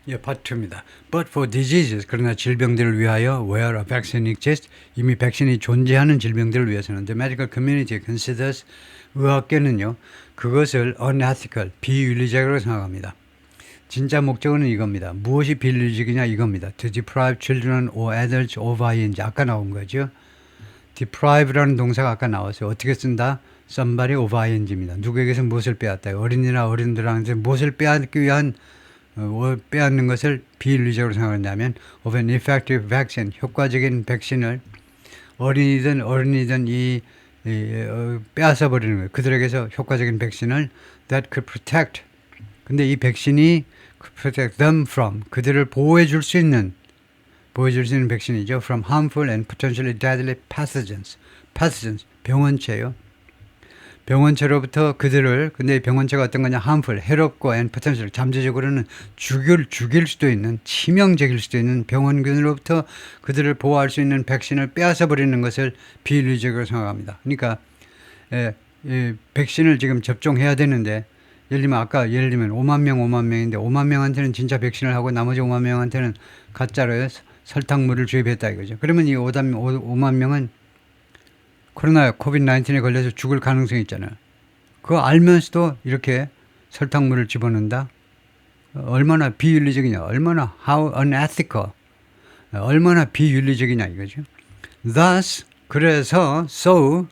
예, 파트 2입니다. But for diseases, 그러나 질병들을 위하여 where a vaccine exists, 이미 백신이 존재하는 질병들을 위해서는 the medical community considers, 의학계는요, 그것을 unethical, 비윤리적으로 생각합니다. 진짜 목적은 이겁니다. 무엇이 비윤리적이냐 이겁니다. To deprive children or adults of ing, 아까 나온 거죠. deprive라는 동사가 아까 나왔어요. 어떻게 쓴다? somebody of ing입니다. 누구에게서 무엇을 빼앗다. 어린이나 어른들한테 무엇을 빼앗기 위한 빼앗는 것을 비윤리적으로 생각한다면 of an effective vaccine, 효과적인 백신을 어린이든 어른이든 빼앗아 버리는 거예요. 그들에게서 효과적인 백신을 that could protect. 근데 이 백신이 protect them from, 그들을 보호해 줄 수 있는 백신이죠. From harmful and potentially deadly pathogens. 병원체요. 병원체로부터 그들을, 근데 병원체가 어떤 거냐, harmful, 해롭고 and potential, 잠재적으로는 죽일 수도 있는, 치명적일 수도 있는 병원균으로부터 그들을 보호할 수 있는 백신을 빼앗아 버리는 것을 비윤리적으로 생각합니다. 그러니까 백신을 지금 접종해야 되는데, 예를 들면 5만 명인데 5만 명한테는 진짜 백신을 하고 나머지 5만 명한테는 가짜로 설탕물을 주입했다 이거죠. 그러면 이 5만 명은 코비드-19에 걸려서 죽을 가능성이 있잖아요. 그거 알면서도 이렇게 설탕물을 집어넣는다? 얼마나 비윤리적이냐, 얼마나 how unethical, 얼마나 비윤리적이냐 이거죠. Thus, 그래서 so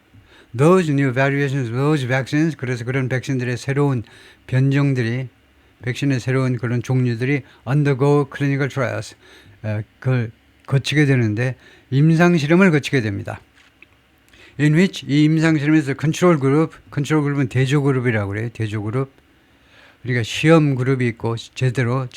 those new variations, those vaccines, 그래서 그런 백신들의 새로운 변종들이, 백신의 새로운 그런 종류들이 undergo clinical trials, 그걸 거치게 되는데 임상실험을 거치게 됩니다. In which, 이 임상실험에서 컨트롤 그룹은 대조그룹이라고 그래요. 대조그룹. 그러니까 시험 그룹이 있고 제대로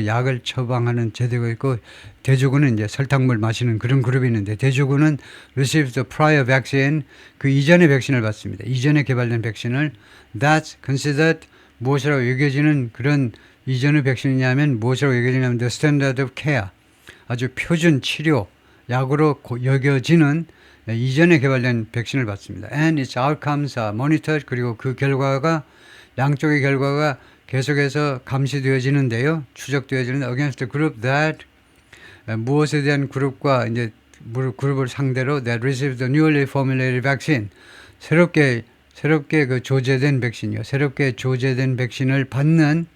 약을 처방하는 제도가 있고, 대조군은 이제 설탕물 마시는 그런 그룹이 있는데, 대조군은 received the prior vaccine, 그 이전의 백신을 받습니다. 이전에 개발된 백신을 that's considered, 무엇이라고 여겨지는 그런 이전의 백신이냐면 무엇이라고 여겨지냐면 the standard of care, 아주 표준 치료 약으로 여겨지는 이전에 개발된 백신을 받습니다. And its outcomes are monitored, 그리고 그 결과가, 양쪽의 결과가 계속해서 감시되어지는데요. 추적되어지는데 against the group that, 무엇에 대한 그룹과 이제 그룹을 상대로 that received the newly formulated vaccine, 새롭게 그 조제된 백신이요. 새롭게 조제된 백신을 받는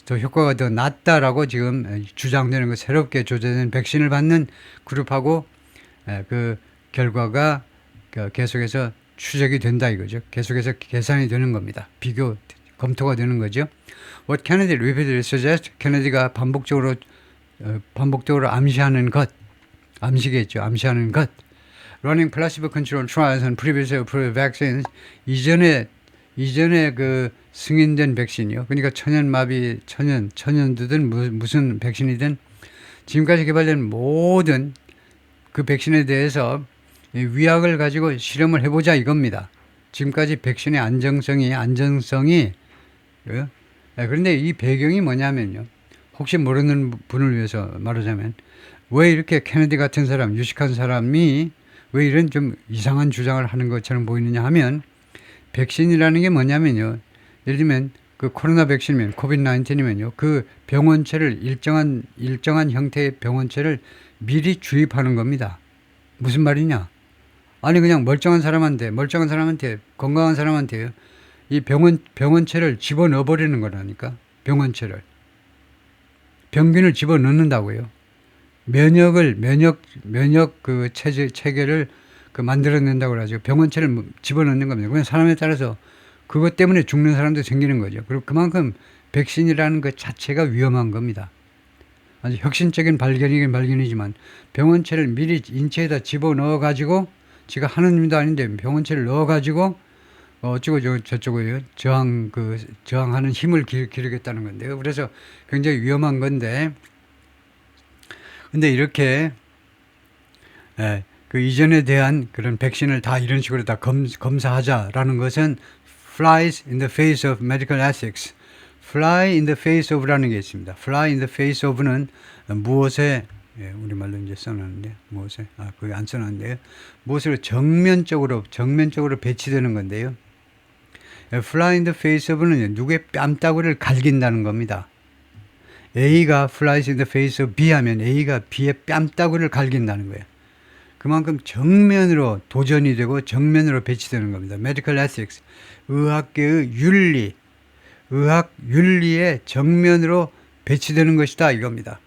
더 효과가 더 낫다라고 지금 주장되는 거, 새롭게 조제된 백신을 받는 그룹하고 그 결과가 계속해서 추적이 된다 이거죠. 계속해서 계산이 되는 겁니다. 검토가 되는 거죠. What Kennedy repeatedly suggests, 케네디가 반복적으로 암시하는 것, 암시겠죠. 암시하는 것. Running placebo controlled trials on previously approved vaccines, 이전에 그 승인된 백신이요. 그러니까 천연두든 무슨 백신이든 지금까지 개발된 모든 그 백신에 대해서 위약을 가지고 실험을 해보자 이겁니다. 지금까지 백신의 안정성이 그런데 이 배경이 뭐냐면요. 혹시 모르는 분을 위해서 말하자면, 왜 이렇게 케네디 같은 사람, 유식한 사람이 왜 이런 좀 이상한 주장을 하는 것처럼 보이느냐 하면, 백신이라는 게 뭐냐면요. 예를 들면 그 코로나 백신이면, 코비드-19이면요. 그 병원체를 일정한 형태의 병원체를 미리 주입하는 겁니다. 무슨 말이냐? 아니 그냥 멀쩡한 사람한테 건강한 사람한테 이 병원체를 집어넣어 버리는 거라니까. 병균을 집어넣는다고요. 면역 그 체계를 그 만들어낸다고 그러죠. 병원체를 집어넣는 겁니다. 그냥 사람에 따라서 그것 때문에 죽는 사람도 생기는 거죠. 그리고 그만큼 백신이라는 것 자체가 위험한 겁니다. 아주 혁신적인 발견이긴 발견이지만, 병원체를 미리 인체에다 집어넣어 가지고, 지가 하는 일도 아닌데 병원체를 넣어 가지고 어쩌고 저쩌고 저항하는 힘을 기르겠다는 건데요. 그래서 굉장히 위험한 건데, 근데 이렇게 그 이전에 대한 그런 백신을 다 이런 식으로 다 검사하자라는 것은 flies in the face of medical ethics. fly in the face of라는 게 있습니다. fly in the face of는 무엇에, 우리말로 이제 써놨는데, 무엇에, 거기 안 써놨는데요. 무엇으로 정면적으로 배치되는 건데요. fly in the face of는 누구의 뺨따구를 갈긴다는 겁니다. A가 flies in the face of B 하면 A가 B의 뺨따구를 갈긴다는 거예요. 그만큼 정면으로 도전이 되고 정면으로 배치되는 겁니다. Medical ethics, 의학계의 윤리, 의학 윤리에 정면으로 배치되는 것이다 이겁니다.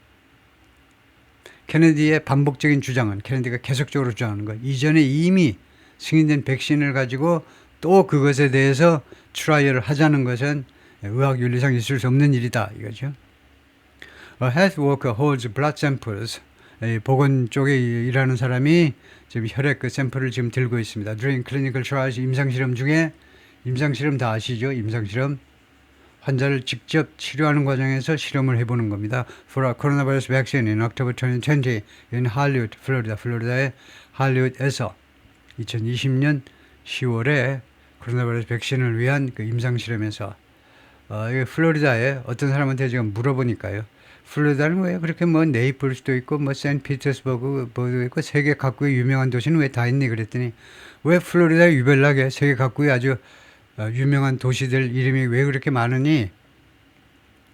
케네디의 반복적인 주장은 케네디가 계속적으로 주장하는 것. 이전에 이미 승인된 백신을 가지고 또 그것에 대해서 트라이얼을 하자는 것은 의학 윤리상 있을 수 없는 일이다 이거죠. A health worker holds blood samples. 보건 쪽에 일하는 사람이 지금 혈액 그 샘플을 지금 들고 있습니다. During clinical trials, 임상실험 중에 임상실험 다 아시죠? 임상실험 환자를 직접 치료하는 과정에서 실험을 해보는 겁니다. For a coronavirus vaccine in October 2020 in Hollywood, 플로리다의 할리우드에서 2020년 10월에 코로나 바이러스 백신을 위한 그 임상실험에서 이게 플로리다에 어떤 사람한테 지금 물어보니까요. 플로리다는 왜 그렇게 뭐 네이플스도 있고 뭐 샌피터스버그도 있고 세계 각국의 유명한 도시는 왜 다 있니 그랬더니 왜 플로리다에 유별나게 세계 각국의 아주 유명한 도시들 이름이 왜 그렇게 많으니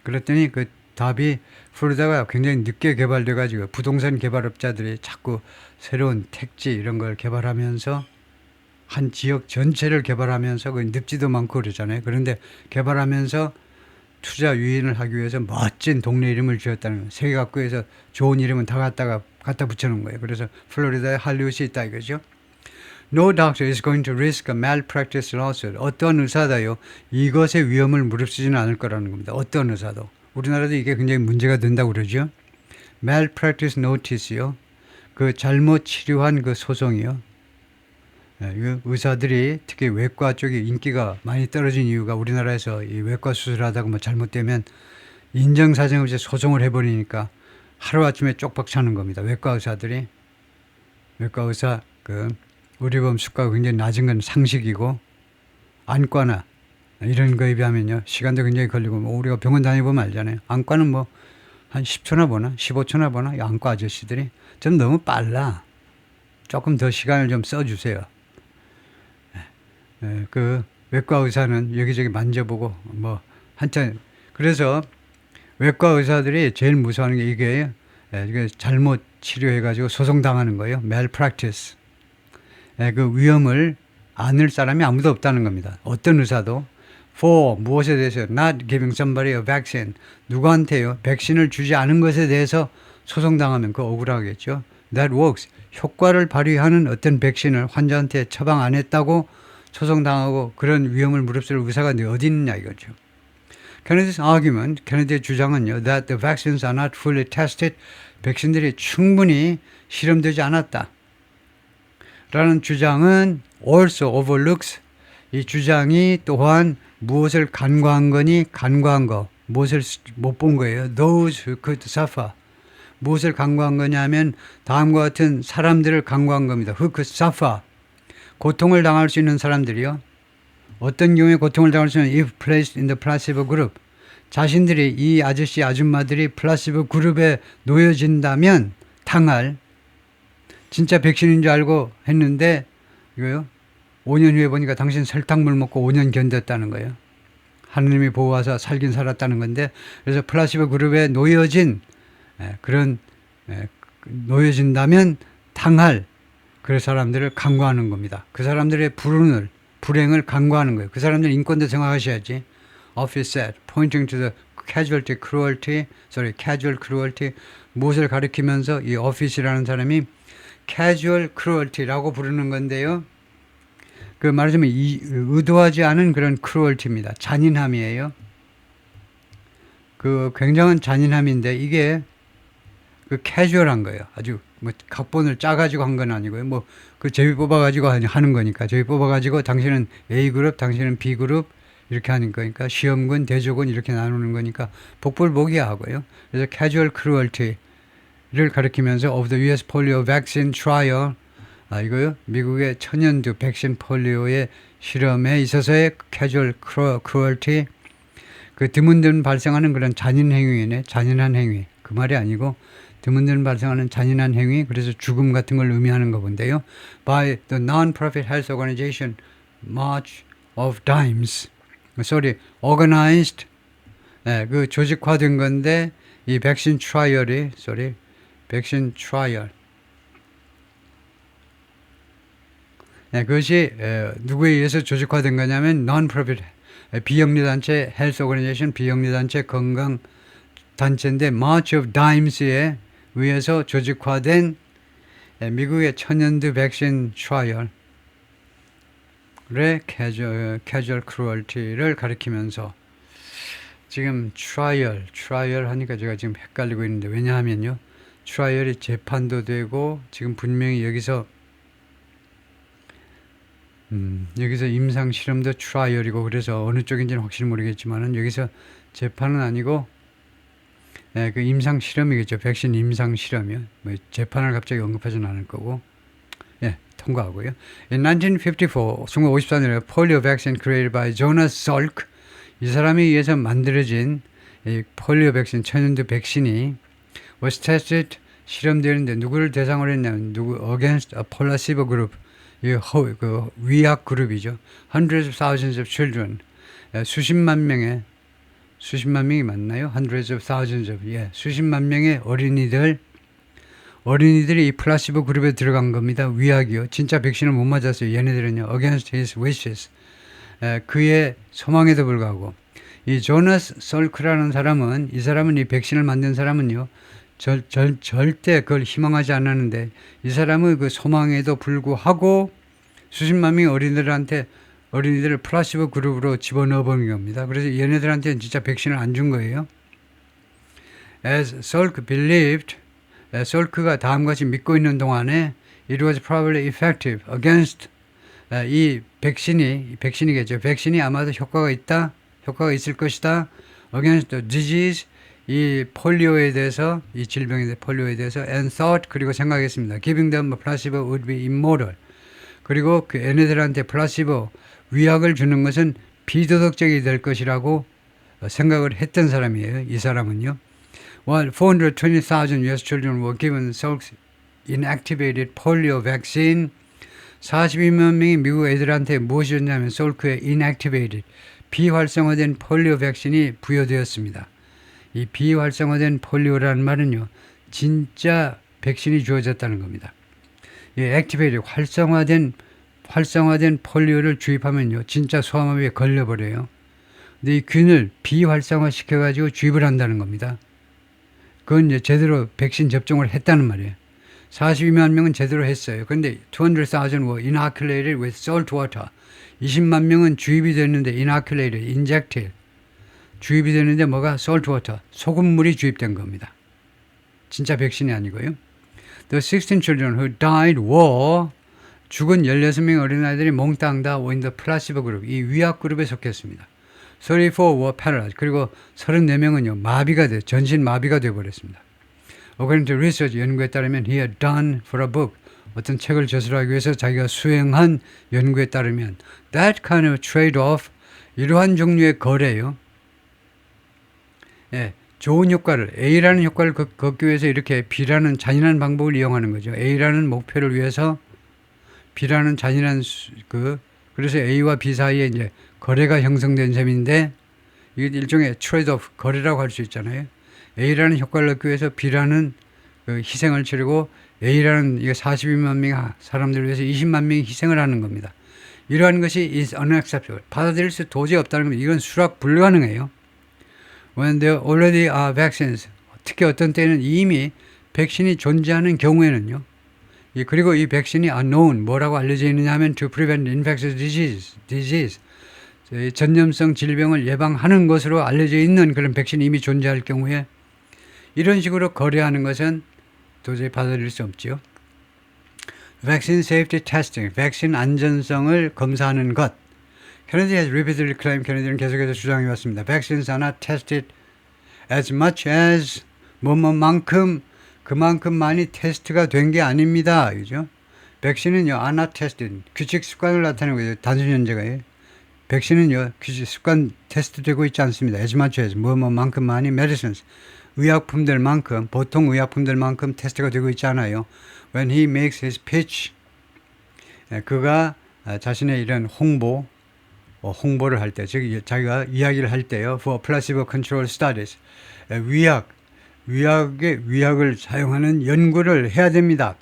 그랬더니 그 답이 플로리다가 굉장히 늦게 개발돼 가지고 부동산 개발업자들이 자꾸 새로운 택지 이런 걸 개발하면서 한 지역 전체를 개발하면서 그 늪지도 많고 그러잖아요. 그런데 개발하면서 투자 유인을 하기 위해서 멋진 동네 이름을 지었다는 거예요. 세계 각국에서 좋은 이름은 다 갖다 붙여놓은 거예요. 그래서 플로리다에 할리우드이 있다 이거죠. No doctor is going to risk a malpractice lawsuit. 어떤 의사다요. 이것의 위험을 무릅쓰지는 않을 거라는 겁니다. 어떤 의사도. 우리나라도 이게 굉장히 문제가 된다고 그러죠. malpractice notice요. 그 잘못 치료한 그 소송이요. 의사들이 특히 외과 쪽이 인기가 많이 떨어진 이유가 우리나라에서 이 외과 수술하다가 뭐 잘못되면 인정사정 없이 소송을 해버리니까 하루아침에 쪽박 차는 겁니다. 외과 의사들이. 외과 의사 그 의료보험 수가가 굉장히 낮은 건 상식이고 안과나 이런 거에 비하면요. 시간도 굉장히 걸리고 뭐 우리가 병원 다녀보면 알잖아요. 안과는 뭐 한 10초나 보나 15초나 보나 이 안과 아저씨들이 좀 너무 빨라. 조금 더 시간을 좀 써주세요. 그 외과 의사는 여기저기 만져보고 뭐 한참 그래서 외과 의사들이 제일 무서워하는 게 이게 잘못 치료해가지고 소송당하는 거예요. malpractice. 그 위험을 안을 사람이 아무도 없다는 겁니다. 어떤 의사도 for 무엇에 대해서 not giving somebody a vaccine 누구한테요 백신을 주지 않은 것에 대해서 소송당하면 그거 억울하겠죠. that works 효과를 발휘하는 어떤 백신을 환자한테 처방 안 했다고 소송당하고 그런 위험을 무릅쓸 의사가 어디 있느냐 이거죠. Kennedy's argument, 케네디의 주장은요, that the vaccines are not fully tested, 백신들이 충분히 실험되지 않았다. 라는 주장은 also overlooks, 이 주장이 또한 무엇을 간과한 거니 간과한 거, 무엇을 못 본 거예요. Those who could suffer. 무엇을 간과한 거냐면 다음과 같은 사람들을 간과한 겁니다. Who could suffer. 고통을 당할 수 있는 사람들이요. 어떤 경우에 고통을 당할 수 있는 if placed in the placebo group. 자신들이 이 아저씨 아줌마들이 플라시보 그룹에 놓여진다면 당할 진짜 백신인 줄 알고 했는데 이거요. 5년 후에 보니까 당신 설탕물 먹고 5년 견뎠다는 거예요. 하느님이 보호하사 살긴 살았다는 건데 그래서 플라시보 그룹에 놓여진 그런 놓여진다면 당할 그 사람들을 간과하는 겁니다. 그 사람들의 불행을 간과하는 거예요. 그 사람들 인권도 생각하셔야지. Office said, pointing to the casual cruelty, 무엇을 가리키면서 이 office라는 사람이 casual cruelty라고 부르는 건데요. 그 말하자면 의도하지 않은 그런 cruelty입니다. 잔인함이에요. 그 굉장한 잔인함인데 이게 그 casual한 거예요. 아주 뭐 각본을 짜가지고 한 건 아니고요. 뭐 그 제비 뽑아가지고 하는 거니까 제비 뽑아가지고 당신은 A 그룹, 당신은 B 그룹 이렇게 하는 거니까 시험군, 대조군 이렇게 나누는 거니까 복불복이야 하고요. 그래서 casual cruelty를 가리키면서 of the U.S. polio vaccine trial 이거요. 미국의 천연두 백신 폴리오의 실험에 있어서의 casual cruelty 그 드문드문 발생하는 그런 잔인 행위네. 잔인한 행위. 그 말이 아니고 드문드문 발생하는 잔인한 행위, 그래서 죽음 같은 걸 의미하는 거 본데요. By the non-profit health organization March of Dimes, organized 예, 그 조직화된 건데 이 백신 트라이얼이 백신 트라이얼 예, 그것이 누구에 의해서 조직화된 거냐면 non-profit 비영리단체 헬스 오거니제이션 비영리단체 건강 단체인데 March of Dimes에 의해서 조직화된 미국의 천연두 백신 트라이얼의 캐주얼 크루얼티를 가리키면서 지금 트라이얼 하니까 제가 지금 헷갈리고 있는데 왜냐하면요 트라이얼이 재판도 되고 지금 분명히 여기서 임상 실험도 트라이얼이고 그래서 어느 쪽인지는 확실히 모르겠지만은 여기서 재판은 아니고 그 임상 실험이겠죠. 백신 임상 실험이요. 뭐 재판을 갑자기 언급하지는 않을 거고. 예, 통과하고요. In 1954, 1954년에 polio vaccine created by Jonas Salk 이 사람에 의해서 만들어진 이 폴리오 백신, 천연두 백신이 was tested 실험되는데 누구를 대상으로 했냐면 against a placebo group 그 위약 그룹이죠. Hundreds of thousands of children 수십만 명이 맞나요? Hundreds of thousands of 수십만 명의 어린이들이 이 플라시보 그룹에 들어간 겁니다. 위약이요. 진짜 백신을 못 맞았어요. 얘네들은요. Against his wishes 그의 소망에도 불구하고 이 조나스 설크라는 사람은 이 백신을 만든 사람은요. 절대 그걸 희망하지 않았는데 이 사람의 그 소망에도 불구하고 수십만 명의 어린이들을 플라시보 그룹으로 집어넣어 버린 겁니다. 그래서 얘네들한테는 진짜 백신을 안 준 거예요. As Salk believed, 솔크가 다음같이 믿고 있는 동안에 it was probably effective against 이 백신이겠죠. 백신이 아마도 효과가 있을 것이다. against the disease 이 폴리오에 대해서 이 질병에 폴리오에 대해서 and thought 그리고 생각했습니다. Giving them a placebo would be immoral. 그리고 그 얘네들한테 플라시보 위약을 주는 것은 비도덕적이 될 것이라고 생각을 했던 사람이에요. 이 사람은요. While 420,000 US children were given Salk's inactivated polio vaccine 42만 명의 미국 애들한테 무엇이 줬냐면 솔크의 inactivated 비활성화된 폴리오 백신이 부여되었습니다. 이 비활성화된 폴리오라는 말은요. 진짜 백신이 주어졌다는 겁니다. 이 액티베이트 활성화된 폴리오를 주입하면요. 진짜 소아마비에 걸려버려요. 근데 이 균을 비활성화 시켜가지고 주입을 한다는 겁니다. 그건 이제 제대로 백신 접종을 했다는 말이에요. 42만 명은 제대로 했어요. 근데 200,000 were inoculated with salt water. 20만 명은 주입이 됐는데 inoculated, injected. 주입이 됐는데 뭐가 salt water, 소금물이 주입된 겁니다. 진짜 백신이 아니고요. The 16 children who died were 죽은 16명의 어린아이들이 몽땅 다 in the placebo group, 이 위약 그룹에 속했습니다. 34 were paralyzed. 그리고 34명은요, 전신 마비가 되어버렸습니다. According to research, 연구에 따르면 he had done for a book, 어떤 책을 저술하기 위해서 자기가 수행한 연구에 따르면 that kind of trade-off, 이러한 종류의 거래요. 예, 좋은 효과를, A라는 효과를 걷기 위해서 이렇게 B라는 잔인한 방법을 이용하는 거죠. A라는 목표를 위해서 B라는 잔인한 그래서 A와 B 사이에 이제 거래가 형성된 셈인데 이게 일종의 트레이드오프 거래라고 할 수 있잖아요. A라는 효과를 얻기 위해서 B라는 희생을 치르고 A라는 이게 42만 명의 사람들을 위해서 20만 명이 희생을 하는 겁니다. 이러한 것이 is unacceptable. 받아들일 수 도저히 없다는 겁니다. 이건 수락 불가능해요. When there already are vaccines, 특히 어떤 때는 이미 백신이 존재하는 경우에는요. 그리고 이 백신이 unknown, 뭐라고 알려져 있느냐 하면 to prevent infectious disease. 전염성 질병을 예방하는 것으로 알려져 있는 그런 백신이 이미 존재할 경우에 이런 식으로 거래하는 것은 도저히 받아들일 수 없지요. Vaccine safety testing, 백신 안전성을 검사하는 것. Kennedy has repeatedly claimed, 케네디는 계속해서 주장해 왔습니다. Vaccines are not tested as much as 그만큼 많이 테스트가 된 게 아닙니다. 그죠? 백신은요, are not tested. 규칙 습관을 나타내고 있어요. 단순 현재가요. 백신은요, 규칙 습관 테스트되고 있지 않습니다. as much as 만큼 많이 medicines. 의약품들만큼, 보통 의약품들만큼 테스트가 되고 있지 않아요. When he makes his pitch, 그가 자신의 이런 홍보 홍보를 할 때, 즉 자기가 이야기를 할 때요. For placebo control studies. 위약을 사용하는 연구를 해야 됩니다.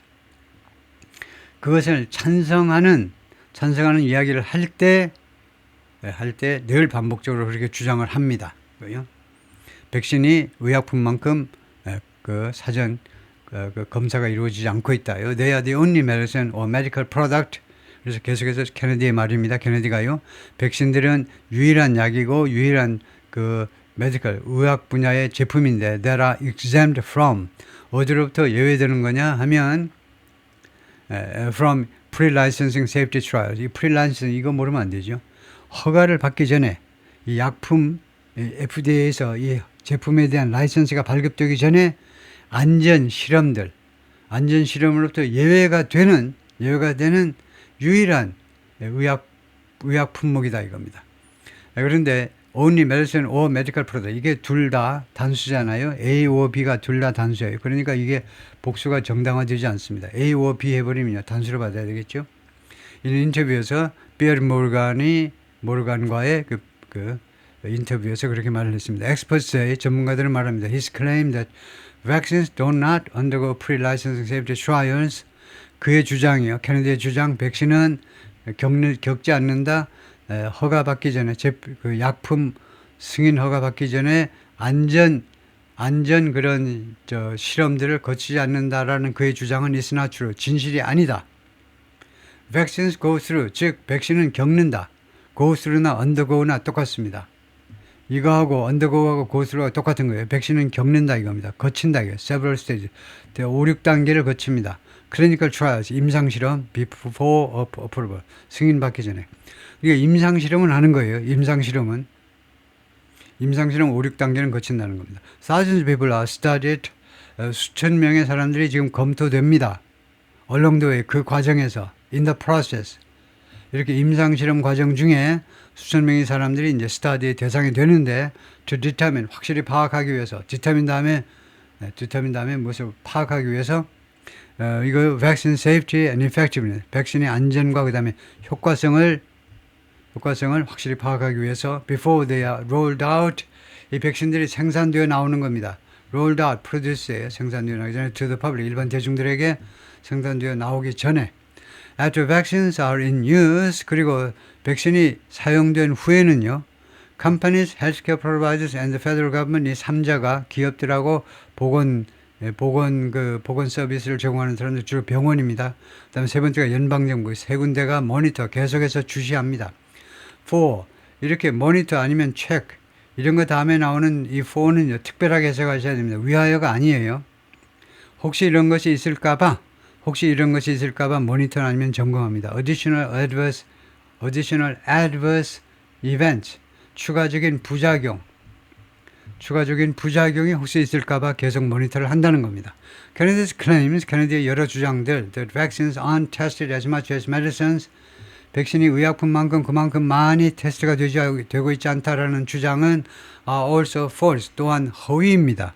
그것을 찬성하는 이야기를 할 때 늘 반복적으로 그렇게 주장을 합니다. 백신이 의약품만큼 그 사전 그 검사가 이루어지지 않고 있다요. They are the only medicine or medical product. 그래서 계속해서 케네디의 말입니다. 케네디가요. 백신들은 유일한 약이고 유일한 그 메디컬 의학 분야의 제품인데 that are exempt from 어디로부터 예외되는 거냐 하면 from pre-licensing safety trials. 이 pre-licensing 이거 모르면 안 되죠. 허가를 받기 전에 이 약품 FDA에서 이 제품에 대한 라이선스가 발급되기 전에 안전 실험으로부터 예외가 되는 유일한 의약 품목이다 이겁니다. 그런데 only medicine or medical product 이게 둘 다 단수잖아요. A or B가 둘 다 단수예요. 그러니까 이게 복수가 정당화되지 않습니다. A or B 해버리면 단수로 받아야 되겠죠. 이 인터뷰에서 비어 모르간과의 그 인터뷰에서 그렇게 말을 했습니다. Experts say 전문가들은 말합니다. His claim that vaccines do not undergo pre-licensing safety trials. 그의 주장이요. 케네디의 주장, 백신은 겪지 않는다. 허가받기 전에 그 약품 승인 허가받기 전에 안전 그런 실험들을 거치지 않는다라는 그의 주장은 is not true. 진실이 아니다. Vaccines go through, 즉 백신은 겪는다. go through나 undergo나 똑같습니다. 이거하고 undergo하고 go through가 똑같은 거예요. 백신은 겪는다 이겁니다. 거친다 이거예요. several stages. 5, 6단계를 거칩니다. clinical trials, 임상실험, before approval, 승인받기 전에. 이게 임상실험은 하는 거예요. 임상실험 5, 6단계는 거친다는 겁니다. Thousands of people are studied. 수천 명의 사람들이 지금 검토됩니다. along the way, 그 과정에서 in the process. 이렇게 임상실험 과정 중에 수천 명의 사람들이 이제 스타디의 대상이 되는데 to determine, 확실히 파악하기 위해서 determine 다음에 무엇을 파악하기 위해서 이거 vaccine safety and effectiveness, 백신의 안전과 그 다음에 효과성을 확실히 파악하기 위해서 before they are rolled out, 이 백신들이 생산되어 나오는 겁니다. rolled out, produce예요. 생산되어 나오기 전에 to the public, 일반 대중들에게 생산되어 나오기 전에 after vaccines are in use, 그리고 백신이 사용된 후에는요, companies, healthcare providers and the federal government, 이 3자가 기업들하고 보건 서비스를 제공하는 사람들, 주로 병원입니다. 그 다음에 세 번째가 연방정부, 세 군데가 모니터, 계속해서 주시합니다. for, 이렇게 모니터 아니면 check, 이런 거 다음에 나오는 이 for는요, 특별하게 해석하셔야 됩니다. 위하여가 아니에요. 혹시 이런 것이 있을까봐 모니터 아니면 점검합니다. additional adverse events, 추가적인 부작용이 혹시 있을까봐 계속 모니터를 한다는 겁니다. Kennedy's claims, 케네디의 여러 주장들, that vaccines aren't tested as much as medicines, 백신이 의약품만큼 그만큼 많이 테스트가 되고 있지 않다라는 주장은 are also false, 또한 허위입니다.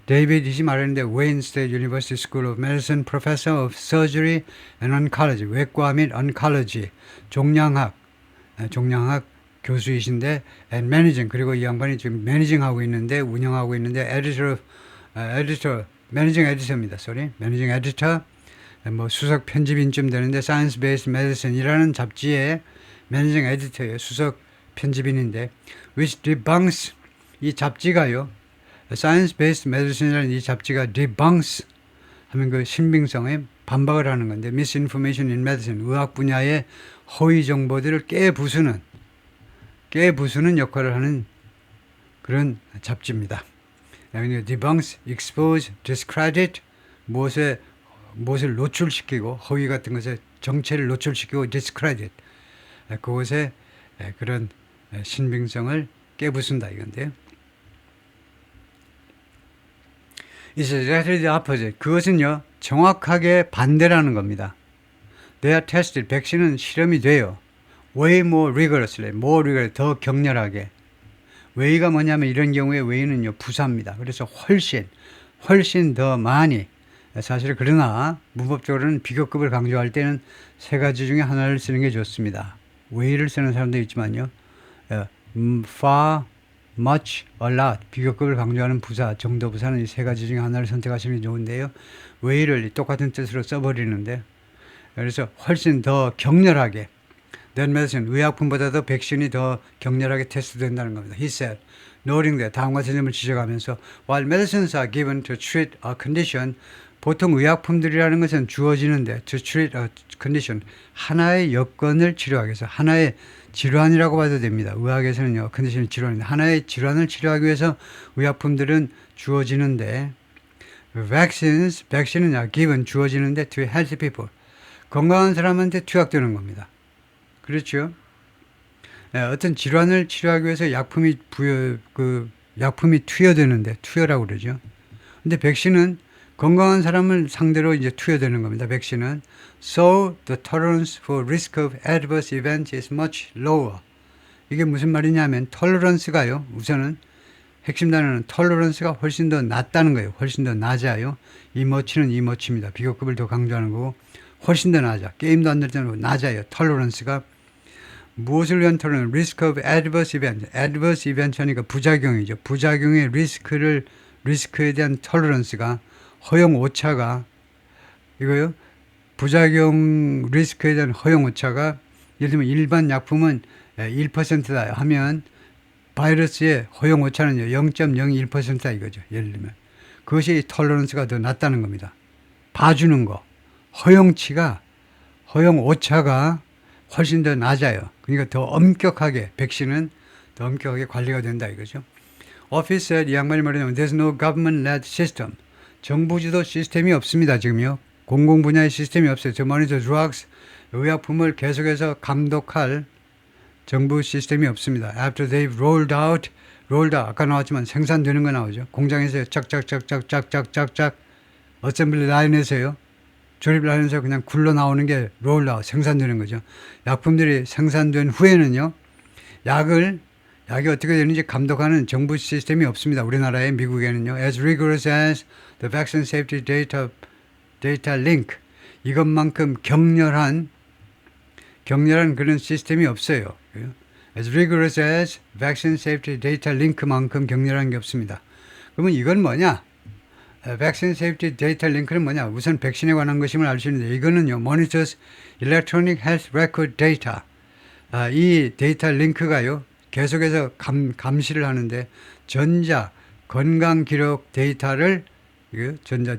데이비드 이시 말했는데 Wayne State University School of Medicine Professor of Surgery and Oncology, 외과 및 Oncology, 종양학 교수이신데 and Managing, 그리고 이 양반이 지금 운영하고 있는데 Managing Editor입니다. Managing Editor, 뭐 수석 편집인쯤 되는데 Science Based Medicine이라는 잡지의 Managing Editor예요. 수석 편집인인데 which debunks, 이 잡지가요, Science Based Medicine이라는 이 잡지가 debunks 하면 그 신빙성에 반박을 하는 건데 misinformation in medicine, 의학 분야의 허위 정보들을 깨부수는 역할을 하는 그런 잡지입니다. debunks, expose, discredit, 무엇을 노출시키고, 허위 같은 것에 정체를 노출시키고, discredit, 그것의 그런 신빙성을 깨부순다 이건데요. It's exactly the opposite. 그것은요, 정확하게 반대라는 겁니다. They are tested. 백신은 실험이 돼요. Way more rigorously, 더 격렬하게. way가 뭐냐면 이런 경우에 way는요, 부사입니다. 그래서 훨씬 더 많이. 사실 그러나 문법적으로는 비교급을 강조할 때는 세 가지 중에 하나를 쓰는 게 좋습니다. way를 쓰는 사람도 있지만요. far, much, a lot 비교급을 강조하는 부사, 정도 부사는 이 세 가지 중에 하나를 선택하시면 좋은데요. way를 똑같은 뜻으로 써버리는데 그래서 훨씬 더 격렬하게 than medicine, 의약품보다도 백신이 더 격렬하게 테스트된다는 겁니다. He said, noting that 다음과 같은 점을 지적하면서 while medicines are given to treat a condition, 보통 의약품들이라는 것은 주어지는데 to treat a condition, 하나의 여건을 치료하기 위해서 하나의 질환이라고 봐도 됩니다. 의학에서는요, 컨디션이 질환인데 하나의 질환을 치료하기 위해서 의약품들은 주어지는데 vaccines, 백신은 given 주어지는데 to healthy people, 건강한 사람한테 투약되는 겁니다. 그렇죠? 네, 어떤 질환을 치료하기 위해서 약품이 투여되는데 투여라고 그러죠. 근데 백신은 건강한 사람을 상대로 이제 투여되는 겁니다. 백신은 so the tolerance for risk of adverse event is much lower. 이게 무슨 말이냐면 tolerance가요. 우선은 핵심 단어는 tolerance가 훨씬 더 낮다는 거예요. 훨씬 더 낮아요. 이 much는 이 much입니다. 비교급을 더 강조하는 거고 훨씬 더 낮아. 게임도 안 될 정도로 낮아요. tolerance가 무엇을 위한 tolerance? risk of adverse event. adverse event 하니까 부작용이죠. 부작용의 리스크에 대한 tolerance가 허용 오차가 이거요. 부작용 리스크에 대한 허용 오차가 예를 들면 일반 약품은 1%다 하면 바이러스의 허용 오차는 0.01%다 이거죠. 예를 들면 그것이 톨러런스가 더 낮다는 겁니다. 봐주는 거 허용 오차가 훨씬 더 낮아요. 그러니까 더 엄격하게 백신은 더 엄격하게 관리가 된다 이거죠. Office said 이 양반이 말하자면 there's no government-led system. 정부 주도 시스템이 없습니다. 지금요. 공공 분야의 시스템이 없어요. 저 monitor drugs, 의약품을 계속해서 감독할 정부 시스템이 없습니다. After they've rolled out, 아까 나왔지만 생산되는 거 나오죠. 공장에서 짝짝짝짝짝짝짝짝 어셈블리 라인에서요. 조립 라인에서 그냥 굴러 나오는 게 rolled out, 생산되는 거죠. 약품들이 생산된 후에는요. 약이 어떻게 되는지 감독하는 정부 시스템이 없습니다. 우리나라에 미국에는요. As rigorous as the vaccine safety data link. 이것만큼 격렬한 그런 시스템이 없어요. As rigorous as vaccine safety data link만큼 격렬한 게 없습니다. 그러면 이건 뭐냐? vaccine safety data link는 뭐냐? 우선 백신에 관한 것임을 알 수 있는데 이거는요. monitors electronic health record data. 이 데이터 링크가요. 계속해서 감시를 하는데 전자 건강 기록 데이터를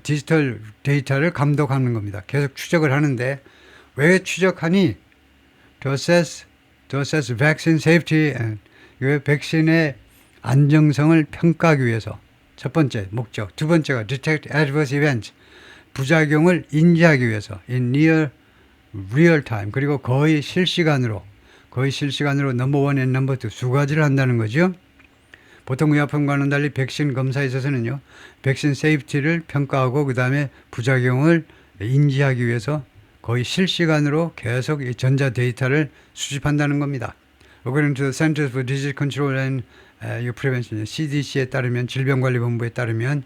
디지털 데이터를 감독하는 겁니다. 계속 추적을 하는데 왜 추적하니? To assess vaccine safety and 백신의 안정성을 평가하기 위해서 첫 번째 목적. 두 번째가 detect adverse events 부작용을 인지하기 위해서 in near real time 그리고 거의 실시간으로 넘버 원 앤 넘버 투 두 가지를 한다는 거죠. 보통 의약품과는 달리 백신 검사에 있어서는요. 백신 세이프티를 평가하고 그 다음에 부작용을 인지하기 위해서 거의 실시간으로 계속 이 전자 데이터를 수집한다는 겁니다. According to the Centers for Disease Control and Prevention, CDC에 따르면 질병관리본부에 따르면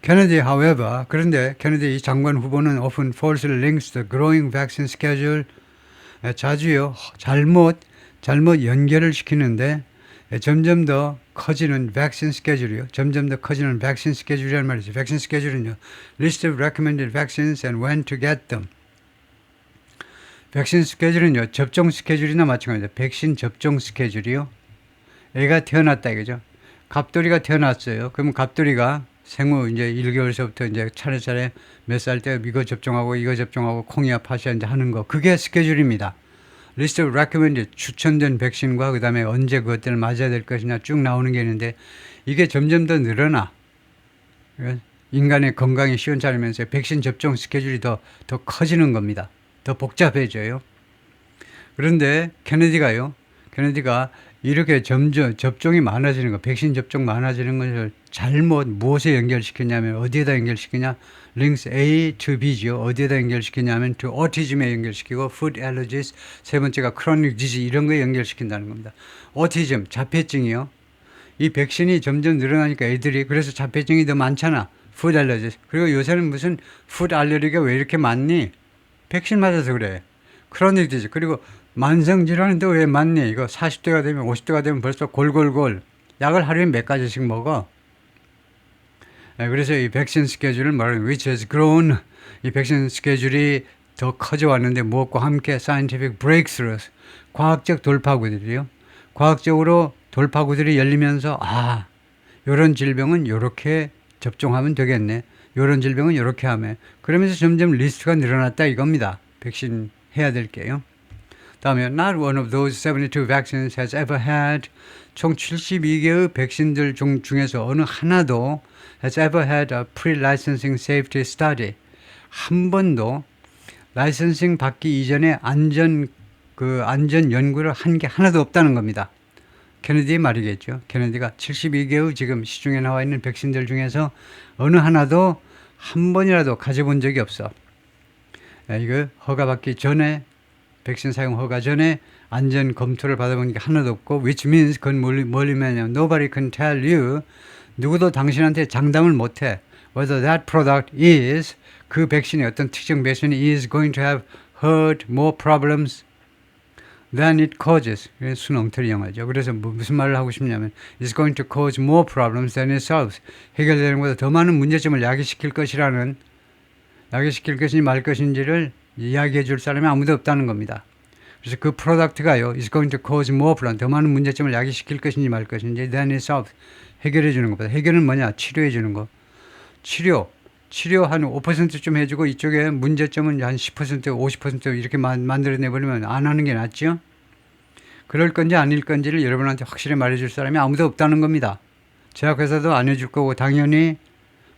Kennedy, however, 그런데 케네디 장관 후보는 often falsely links the growing vaccine schedule 자주요 잘못 연결을 시키는데 점점 더 커지는 백신 스케줄이요. 점점 더 커지는 백신 스케줄이라는 말이죠. 백신 스케줄은요. List of recommended vaccines and when to get them. 백신 스케줄은요. 접종 스케줄이나 마찬가지입니다. 백신 접종 스케줄이요. 애가 태어났다 이거죠. 갑돌이가 태어났어요. 그러면 갑돌이가 생후 이제 1개월서부터 이제 차례차례 몇 살 때 이거 접종하고 콩이야 파시야 이제 하는 거. 그게 스케줄입니다. List of recommended 추천된 백신과 그 다음에 언제 그것들을 맞아야 될 것이냐 쭉 나오는 게 있는데 이게 점점 더 늘어나. 인간의 건강이 시원찮으면서 백신 접종 스케줄이 더 커지는 겁니다. 더 복잡해져요. 그런데 케네디가 이렇게 점점 접종이 많아지는 거, 백신 접종 많아지는 것을 무엇에 연결시켰냐면 어디에다 연결시키냐? links A to B죠. 어디에다 연결시키냐면 to autism에 연결시키고 food allergies 세 번째가 chronic disease 이런 거에 연결시킨다는 겁니다. autism 자폐증이요. 이 백신이 점점 늘어나니까 애들이 그래서 자폐증이 더 많잖아. food allergies. 그리고 요새는 무슨 food allergy가 왜 이렇게 많니? 백신 맞아서 그래. chronic disease. 그리고 만성질환인데 왜 맞니? 이거 40대가 되면 50대가 되면 벌써 골골골 약을 하루에 몇 가지씩 먹어. 그래서 이 백신 스케줄을 말하는 which has grown, 이 백신 스케줄이 더 커져 왔는데 무엇과 함께 scientific breakthroughs, 과학적 돌파구들이요. 과학적으로 돌파구들이 열리면서 요런 질병은 요렇게 접종하면 되겠네. 요런 질병은 요렇게 하면. 그러면서 점점 리스트가 늘어났다 이겁니다. 백신 해야 될 게요. 다음에 not one of those 72 vaccines has ever had, 총 72개의 백신들 중에서 어느 하나도 has ever had a pre-licensing safety study, 한 번도 라이선싱 받기 이전에 안전 연구를 한 게 하나도 없다는 겁니다. 케네디의 말이겠죠. 케네디가 72개의 지금 시중에 나와 있는 백신들 중에서 어느 하나도 한 번이라도 가져본 적이 없어. 이거 허가받기 전에, 백신 사용 허가 전에 안전 검토를 받아본 게 하나도 없고, which means 그건 뭘 의미하냐면 nobody can tell you, 누구도 당신한테 장담을 못해 whether that product is, 그 백신이 어떤 특정 백신이 is going to have hurt more problems than it causes. 순엉터리 영어죠. 그래서 무슨 말을 하고 싶냐면 it's going to cause more problems than it solves. 해결되는 것보다 더 많은 문제점을 야기시킬 것이라는, 야기시킬 것인지 말 것인지를 이야기해 줄 사람이 아무도 없다는 겁니다. 그래서 그 프로덕트가요, is going to cause more problems, 더 많은 문제점을 야기시킬 것인지 말 것인지 than it solves. 해결해 주는 것보다. 해결은 뭐냐? 치료해 주는 거. 치료 한 5%좀 해주고 이쪽에 문제점은 한 10%, 50% 이렇게 만들어내버리면 안 하는 게 낫죠? 그럴 건지 아닐 건지를 여러분한테 확실히 말해줄 사람이 아무도 없다는 겁니다. 제약회사도 안 해줄 거고 당연히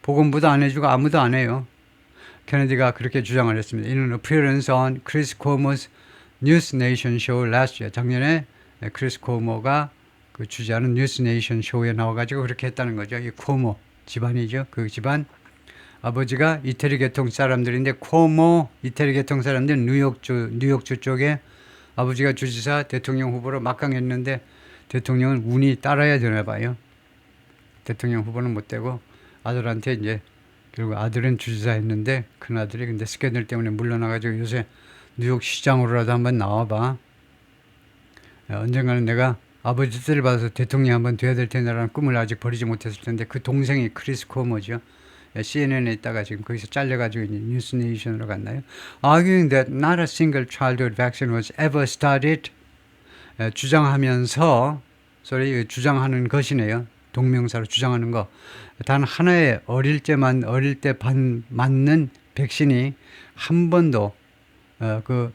보건부도 안 해주고 아무도 안 해요. 케네디가 그렇게 주장을 했습니다. In an appearance on Chris Cuomo's News Nation show last year. 작년에 크리스 쿠오모가 그 주재하는 뉴스 네이션 쇼에 나와가지고 그렇게 했다는 거죠. 이 쿠오모 집안이죠. 그 집안. 아버지가 이태리 계통 사람들인데 쿠오모 이태리 계통 사람들은 뉴욕주 쪽에 아버지가 주지사 대통령 후보로 막강했는데 대통령은 운이 따라야 되나 봐요. 대통령 후보는 못 되고 아들한테 이제 결국 아들은 주지사 했는데 큰아들이 근데 스캔들 때문에 물러나가지고 요새 뉴욕 시장으로라도 한번 나와봐. 언젠가는 내가 아버지 뜻을 받아서 대통령이 한번 돼야 될 텐데라는 꿈을 아직 버리지 못했을 텐데 그 동생이 크리스 쿠오모죠. CNN에 있다가 지금 거기서 잘려가지고 이제 뉴스네이션으로 갔나요? Arguing that not a single childhood vaccine was ever studied. 주장하면서, 주장하는 것이네요. 동명사로 주장하는 거. 단 하나의 어릴 때 맞는 백신이 한 번도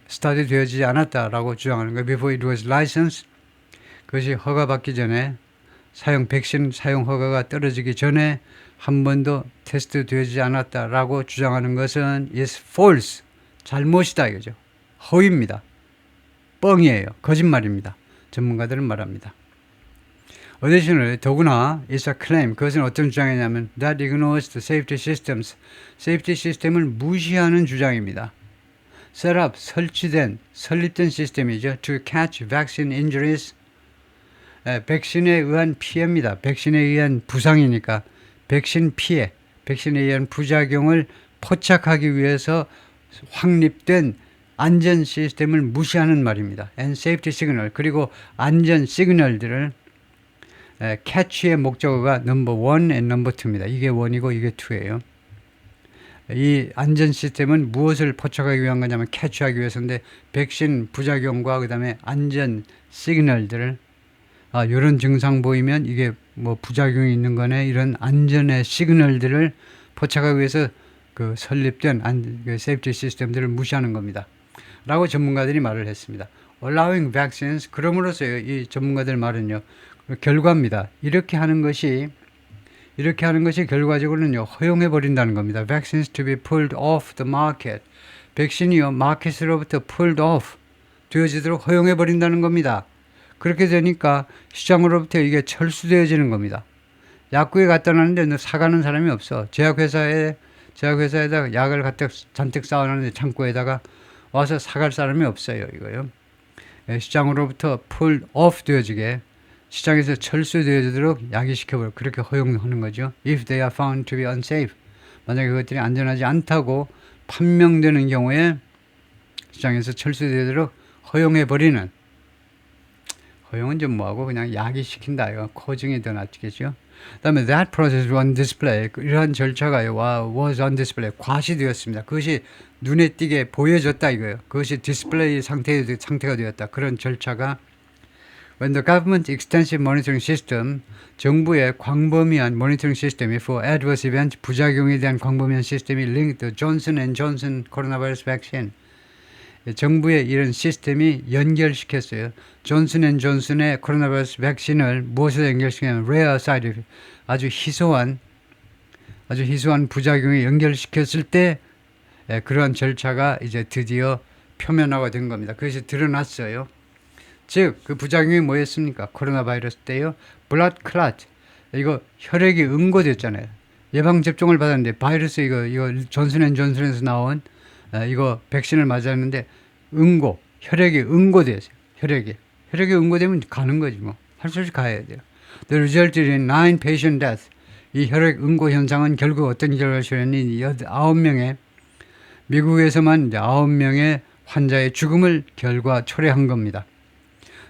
스타디 되어지지 않았다라고 주장하는 거예요. Before it was licensed. 그것이 허가받기 전에 백신 사용 허가가 떨어지기 전에 한 번도 테스트 되지 않았다라고 주장하는 것은 is false. 잘못이다 이거죠. 허위입니다. 뻥이에요. 거짓말입니다. 전문가들은 말합니다. Additionally, 더구나 is a claim. 그것은 어떤 주장이냐면 that ignores the safety systems. 세이프티 시스템을 무시하는 주장입니다. 설립된 시스템이죠. To catch vaccine injuries. 백신에 의한 피해입니다. 백신에 의한 부상이니까 백신 피해, 백신에 의한 부작용을 포착하기 위해서 확립된 안전 시스템을 무시하는 말입니다. And safety signal, 그리고 안전 시그널들을 캐치의 목적어가 넘버 1 and 넘버 2입니다. 이게 1이고 이게 2예요. 이 안전 시스템은 무엇을 포착하기 위한 거냐면 캐치하기 위해서인데 백신 부작용과 그 다음에 안전 시그널들을 이런 증상 보이면 이게 뭐 부작용이 있는 거네, 이런 안전의 시그널들을 포착하기 위해서 그 설립된 세이프티 시스템들을 무시하는 겁니다. 라고 전문가들이 말을 했습니다. Allowing vaccines, 그럼으로써 이 전문가들 말은요, 결과입니다. 이렇게 하는 것이 결과적으로는요, 허용해 버린다는 겁니다. Vaccines to be pulled off the market. 백신이요, 마켓으로부터 pulled off 되어지도록 허용해 버린다는 겁니다. 그렇게 되니까 시장으로부터 이게 철수되어지는 겁니다. 약국에 갖다 놨는데 사가는 사람이 없어. 제약회사에다가 약을 갖다 잔뜩 쌓아놨는데 창고에다가 와서 사갈 사람이 없어요. 이거요. 시장으로부터 pulled off 되어지게, 시장에서 철수되어지도록 야기시켜버려. 그렇게 허용하는 거죠. If they are found to be unsafe. 만약에 그것들이 안전하지 않다고 판명되는 경우에 시장에서 철수되도록 허용해버리는, 허용은 좀 뭐하고 그냥 야기시킨다. 이거 코증이 더 낫겠죠. 그 다음에 that process was on display. 이러한 절차가 was on display. 과시되었습니다. 그것이 눈에 띄게 보여졌다 이거예요. 그것이 디스플레이 상태가 되었다. 그런 절차가 when the government extensive monitoring system, 정부의 광범위한 모니터링 시스템이 for adverse event, 부작용에 대한 광범위한 시스템이 linked to Johnson & Johnson coronavirus vaccine. 정부의 이런 시스템이 연결시켰어요. 존슨 앤 존슨의 코로나 바이러스 백신을 무엇에 연결시키냐면 rare side effect, 아주 희소한 부작용에 연결시켰을 때 그러한 절차가 이제 드디어 표면화가 된 겁니다. 그것이 드러났어요. 즉, 그 부작용이 뭐였습니까? 코로나 바이러스 때요. blood clot. 이거 혈액이 응고됐잖아요. 예방접종을 받았는데 바이러스 이거 존슨 앤 존슨에서 나온 이거 백신을 맞았는데 혈액이 응고됐어요. 혈액이 응고되면 가는 거지 뭐. 할 수 없이 가야 돼요. The result in 9 patient death. 이 혈액 응고 현상은 결국 어떤 결과를 초래했니? 9명의 미국에서만 이제 9명의 환자의 죽음을 초래한 겁니다.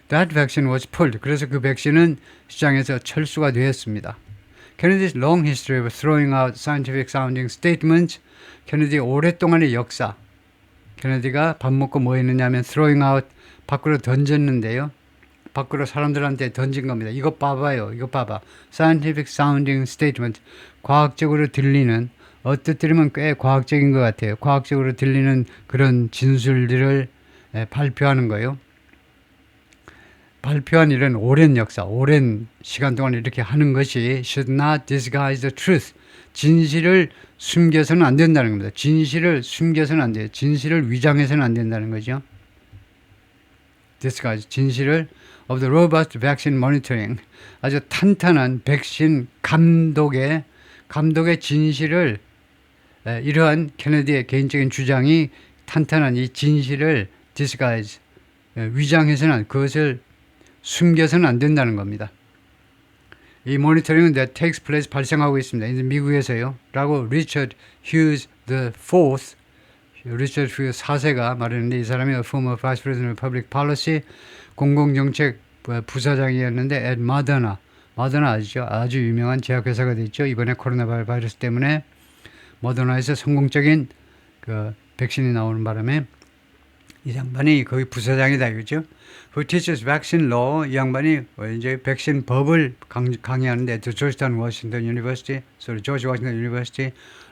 That vaccine was pulled. 그래서 그 백신은 시장에서 철수가 되었습니다. Kennedy's long history of throwing out scientific sounding statements. 케네디 오랫동안의 역사. 케네디가 밥 먹고 뭐 했느냐 하면 throwing out, 밖으로 던졌는데요. 밖으로 사람들한테 던진 겁니다. 이거 봐봐요. 이거 봐봐. scientific sounding statement. 과학적으로 들리는, 어떻게 들으면 꽤 과학적인 것 같아요. 과학적으로 들리는 그런 진술들을 발표하는 거예요. 발표한 이런 오랜 역사, 오랜 시간 동안 이렇게 하는 것이 should not disguise the truth. 진실을 숨겨서는 안 된다는 겁니다. 진실을 숨겨서는 안 돼요. 진실을 위장해서는 안 된다는 거죠. disguise, 진실을 of the robust vaccine monitoring. 아주 탄탄한 백신 감독의 진실을, 이러한 케네디의 개인적인 주장이 탄탄한 이 진실을 disguise, 위장해서는, 그것을 숨겨서는 안 된다는 겁니다. 이 모니터링은 that takes place, 발생하고 있습니다. 이제 미국에서요. 라고 리처드 휴즈 the fourth, 리처드 휴즈 4세가 말했는데, 이 사람이 former vice president of public policy, 공공정책 부사장이었는데 at Moderna 아시죠? 아주 유명한 제약회사가 됐죠. 이번에 코로나 바이러스 때문에 모더나에서 성공적인 그 백신이 나오는 바람에 이 양반이 거기 부사장이다 이거죠. Who teaches vaccine law. 이 양반이 이제 백신 법을 강의하는데 조지 워싱턴 유니버시티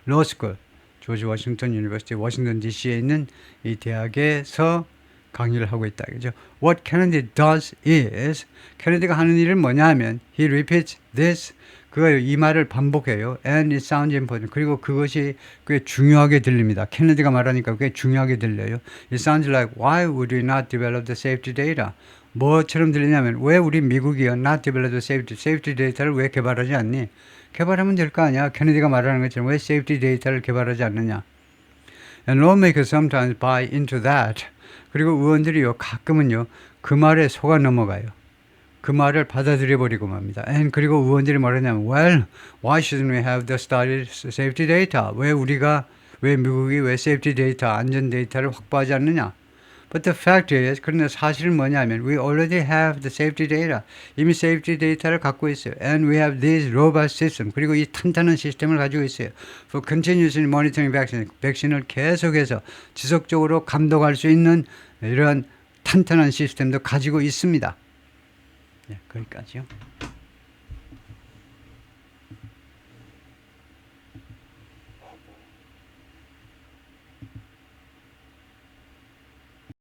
Law School, 조지 워싱턴 유니버시티 워싱턴 DC에 있는 이 대학에서 강의를 하고 있다 그죠. What Kennedy does is, 케네디가 하는 일은 뭐냐 하면 he repeats this, 그가 이 말을 반복해요. And it sounds important. 그리고 그것이 꽤 중요하게 들립니다. 케네디가 말하니까 꽤 중요하게 들려요. It sounds like why would we not develop the safety data? 뭐처럼 들리냐면 왜 우리 미국이요 not develop the safety data를 왜 개발하지 않니? 개발하면 될 거 아니야. 케네디가 말하는 것처럼 왜 safety data를 개발하지 않느냐? And lawmakers sometimes buy into that. 그리고 의원들이요 가끔은요 그 말에 속아 넘어가요. 그 말을 받아들여 버리고 맙니다. 그리고 의원들이 말하냐면 well, why shouldn't we have the study safety data? 왜 미국이 왜 safety data, 안전 데이터를 확보하지 않느냐? But the fact is, 그런데 사실은 뭐냐면 we already have the safety data. 이미 safety 데이터를 갖고 있어요. And we have this robust system. 그리고 이 탄탄한 시스템을 가지고 있어요. For continuously monitoring vaccine. 백신을 계속해서 지속적으로 감독할 수 있는 이러한 탄탄한 시스템도 가지고 있습니다. 네, 거기까지요.